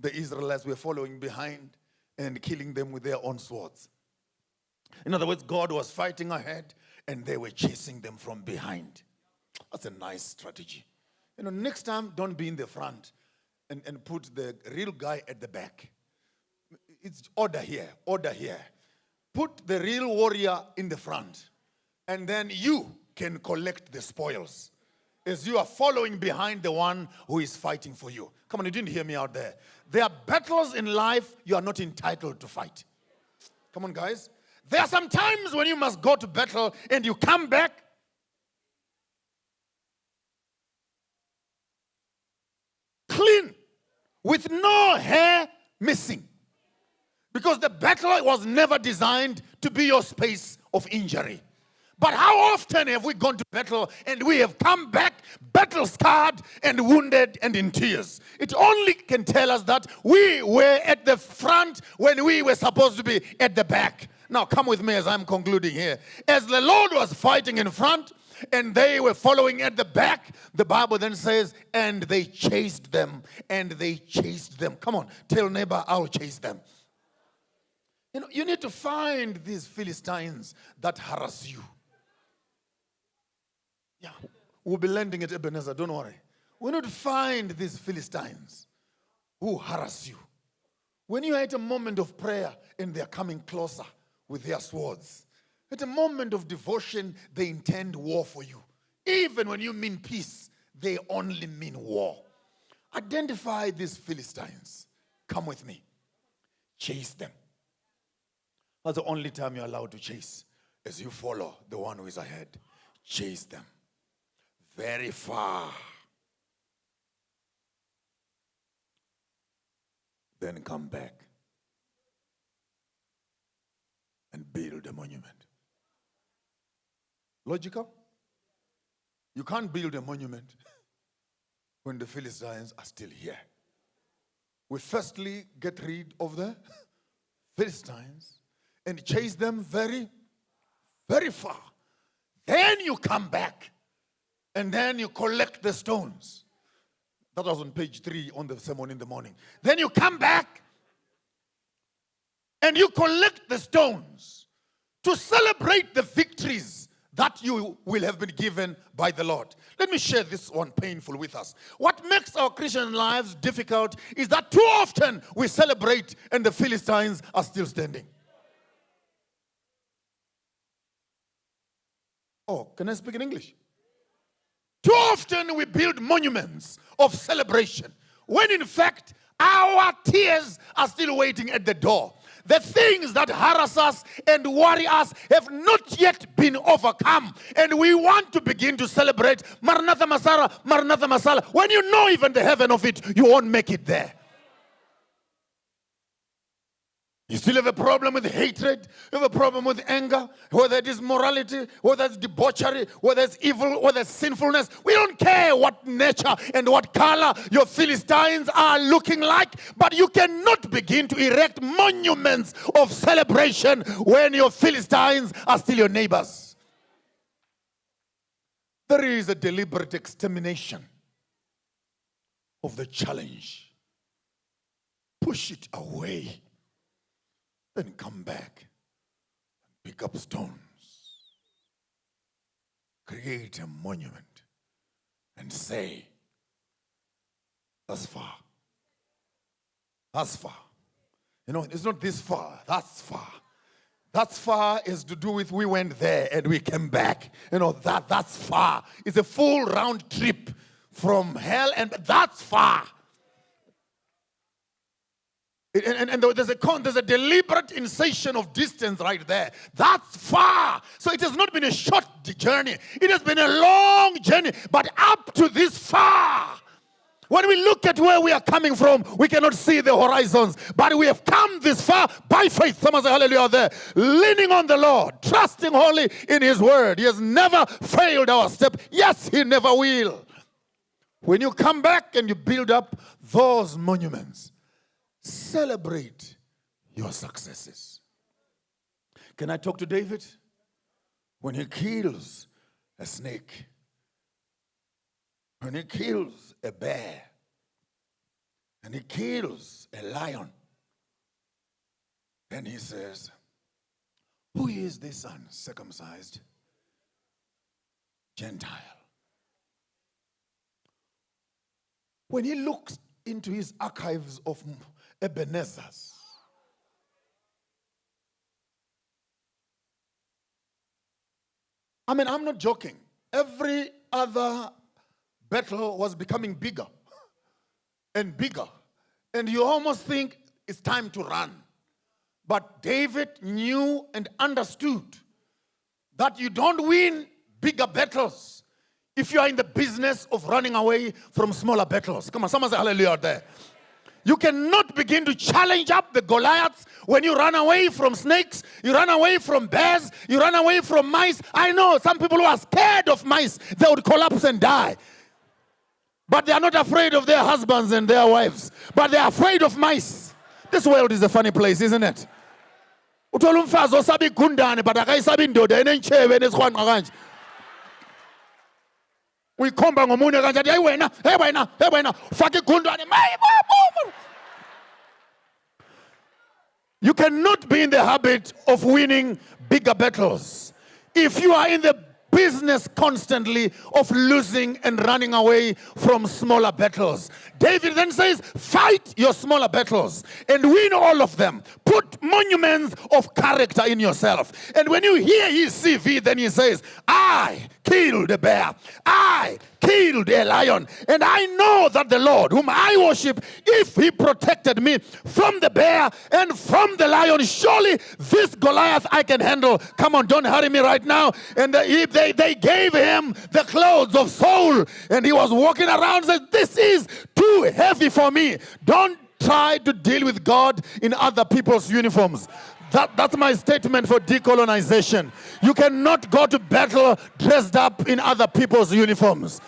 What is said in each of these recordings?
the Israelites were following behind and killing them with their own swords. In other words, God was fighting ahead and they were chasing them from behind. That's a nice strategy. Next time, don't be in the front and put the real guy at the back. It's order here, order here. Put the real warrior in the front, and then you can collect the spoils as you are following behind the one who is fighting for you. Come on, you didn't hear me out there. There are battles in life you are not entitled to fight. Come on, guys. There are some times when you must go to battle and you come back clean, with no hair missing. Because the battle was never designed to be your space of injury. But how often have we gone to battle and we have come back battle scarred and wounded and in tears? It only can tell us that we were at the front when we were supposed to be at the back. Now come with me as I'm concluding here. As the Lord was fighting in front and they were following at the back, the Bible then says, and they chased them, and they chased them. Come on, tell neighbor, I'll chase them. You need to find these Philistines that harass you. Yeah, we'll be landing at Ebenezer, don't worry. We need to find these Philistines who harass you. When you are at a moment of prayer and they're coming closer with their swords, at a moment of devotion, they intend war for you. Even when you mean peace, they only mean war. Identify these Philistines. Come with me. Chase them. That's the only time you're allowed to chase, as you follow the one who is ahead. Chase them very far. Then come back and build a monument. Logical? You can't build a monument when the Philistines are still here. We firstly get rid of the Philistines and chase them very, very far. Then you come back and then you collect the stones. That was on page 3 on the sermon in the morning. Then you come back and you collect the stones to celebrate the victories that you will have been given by the Lord. Let me share this one painful with us. What makes our Christian lives difficult is that too often we celebrate and the Philistines are still standing. Oh, can I speak in English? Too often we build monuments of celebration when in fact our tears are still waiting at the door. The things that harass us and worry us have not yet been overcome. And we want to begin to celebrate Maranatha Masara, Maranatha Masala. When you know even the heaven of it, you won't make it there. You still have a problem with hatred, you have a problem with anger, whether it is morality, whether it's debauchery, whether it's evil, whether it's sinfulness. We don't care what nature and what color your Philistines are looking like, but you cannot begin to erect monuments of celebration when your Philistines are still your neighbors. There is a deliberate extermination of the challenge. Push it away. Then come back and pick up stones. Create a monument and say, that's far. That's far. It's not this far. That's far. That's far is to do with we went there and we came back. That's far. It's a full round trip from hell, and that's far. And there's a deliberate insertion of distance right there. That's far. So it has not been a short journey. It has been a long journey. But up to this far, when we look at where we are coming from, we cannot see the horizons. But we have come this far by faith. Someone say hallelujah there. Leaning on the Lord, trusting wholly in His word. He has never failed our step. Yes, He never will. When you come back and you build up those monuments, celebrate your successes. Can I talk to David? When he kills a snake, when he kills a bear, And he kills a lion. And he says, who is this uncircumcised Gentile? When he looks into his archives of Ebenezers, I mean, I'm not joking. Every other battle was becoming bigger and bigger. And you almost think it's time to run. But David knew and understood that you don't win bigger battles if you are in the business of running away from smaller battles. Come on, someone say hallelujah out there. You cannot begin to challenge up the Goliaths when you run away from snakes, you run away from bears, you run away from mice. I know some people who are scared of mice, they would collapse and die. But they are not afraid of their husbands and their wives, but they are afraid of mice. This world is a funny place, isn't it? Uthola umfazi osabi igundane but akayisabi indoda enentshebe enezikhwanqa kanje. Uyikhomba ngomunye kanje athi hey wena ufaka igundane. You cannot be in the habit of winning bigger battles if you are in the business constantly of losing and running away from smaller battles. David then says, fight your smaller battles and win all of them. Put monuments of character in yourself. And when you hear his CV, then he says, I killed a bear. I killed a lion. And I know that the Lord, whom I worship, if he protected me from the bear and from the lion, surely this Goliath I can handle. Come on, don't hurry me right now. And they gave him the clothes of Saul. And he was walking around and said, this is too heavy for me. Don't try to deal with God in other people's uniforms. That's my statement for decolonization. You cannot go to battle dressed up in other people's uniforms.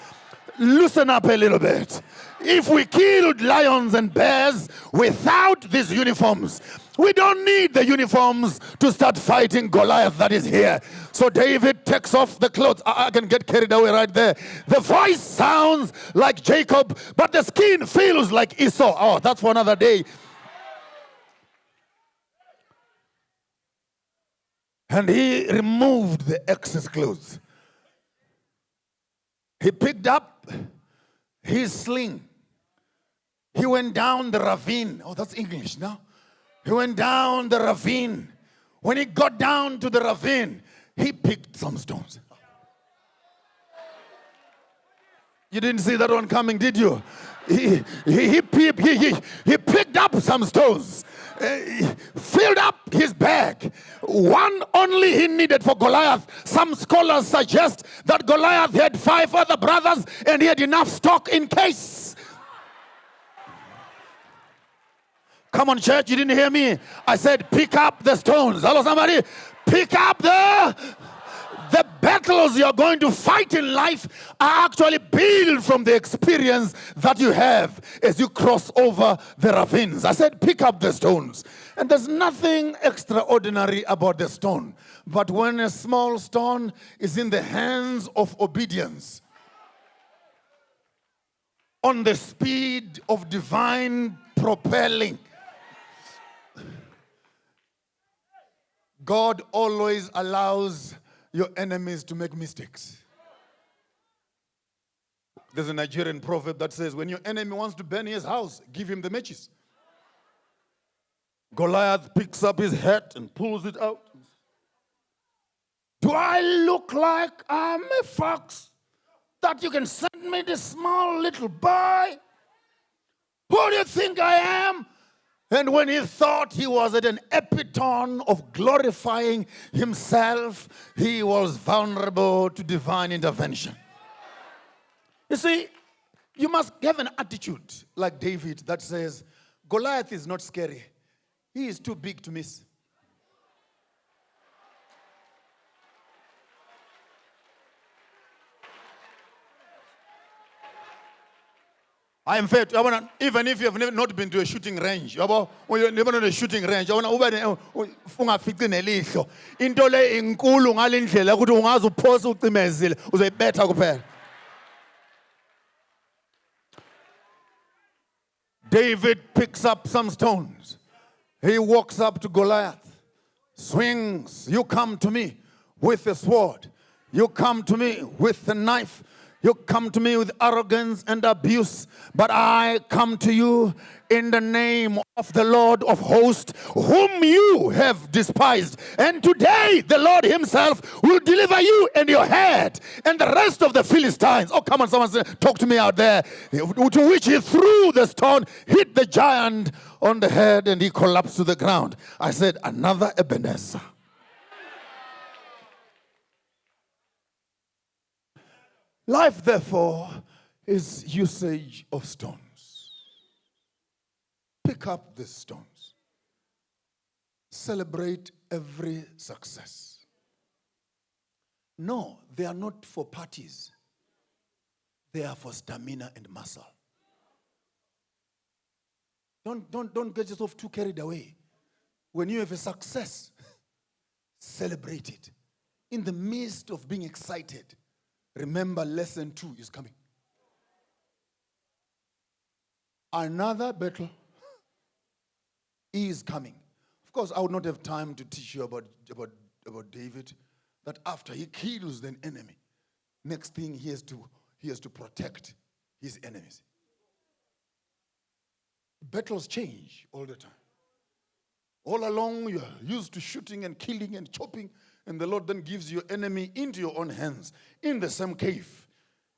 Loosen up a little bit. If we killed lions and bears without these uniforms, we don't need the uniforms to start fighting Goliath that is here. So David takes off the clothes. I can get carried away right there. The voice sounds like Jacob, but the skin feels like Esau. Oh, that's for another day. And he removed the excess clothes. He picked up his sling. He went down the ravine. Oh, that's English now. He went down the ravine. When he got down to the ravine, he picked some stones. You didn't see that one coming, did you? He picked up some stones. Filled up his bag. One only he needed for Goliath. Some scholars suggest that Goliath had 5 other brothers and he had enough stock in case. Come on, church, you didn't hear me. I said pick up the stones. Hello, somebody. Pick up the battles you're going to fight in life are actually built from the experience that you have as you cross over the ravines. I said, pick up the stones. And there's nothing extraordinary about the stone. But when a small stone is in the hands of obedience, on the speed of divine propelling, God always allows your enemies to make mistakes. There's a Nigerian proverb that says, when your enemy wants to burn his house, give him the matches. Goliath picks up his hat and pulls it out. Do I look like I'm a fox that you can send me this small little boy? Who do you think I am? And when he thought he was at an epitome of glorifying himself, he was vulnerable to divine intervention. You see, you must have an attitude like David that says, Goliath is not scary. He is too big to miss. I am fair. Even if you have not been to a shooting range, when you've never been to a shooting range, into le inkulu ngalindlela ukuthi ungaze uphose ucimezile uzoyibetha kuphela. David picks up some stones. He walks up to Goliath, swings. You come to me with a sword. You come to me with a knife. You come to me with arrogance and abuse. But I come to you in the name of the Lord of hosts, whom you have despised. And today the Lord himself will deliver you and your head and the rest of the Philistines. Oh, come on, someone say, talk to me out there. To which he threw the stone, hit the giant on the head, and he collapsed to the ground. I said, another Ebenezer. Life, therefore, is usage of stones. Pick up the stones. Celebrate every success. No, they are not for parties. They are for stamina and muscle. Don't get yourself too carried away. When you have a success, celebrate it. In the midst of being excited, remember, lesson 2 is coming. Another battle is coming. Of course, I would not have time to teach you about David, that after he kills an enemy, next thing he has to protect his enemies. Battles change all the time. All along, you're used to shooting and killing and chopping, and the Lord then gives your enemy into your own hands in the same cave.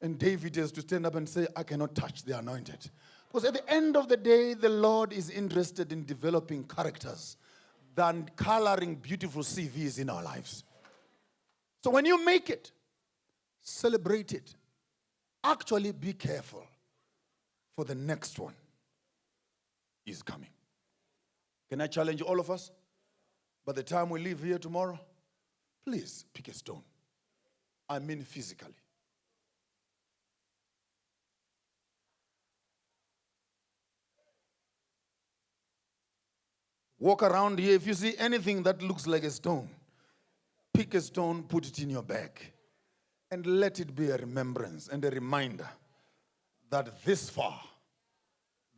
And David has to stand up and say, I cannot touch the anointed. Because at the end of the day, the Lord is interested in developing characters than coloring beautiful CVs in our lives. So when you make it, celebrate it. Actually, be careful, for the next one is coming. Can I challenge all of us? By the time we leave here tomorrow, please pick a stone. I mean physically. Walk around here. If you see anything that looks like a stone, pick a stone, put it in your bag, and let it be a remembrance and a reminder that this far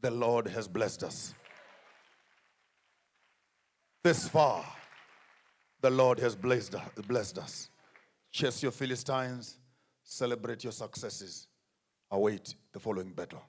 the Lord has blessed us. This far the Lord has blessed us. Chase your Philistines, celebrate your successes, await the following battle.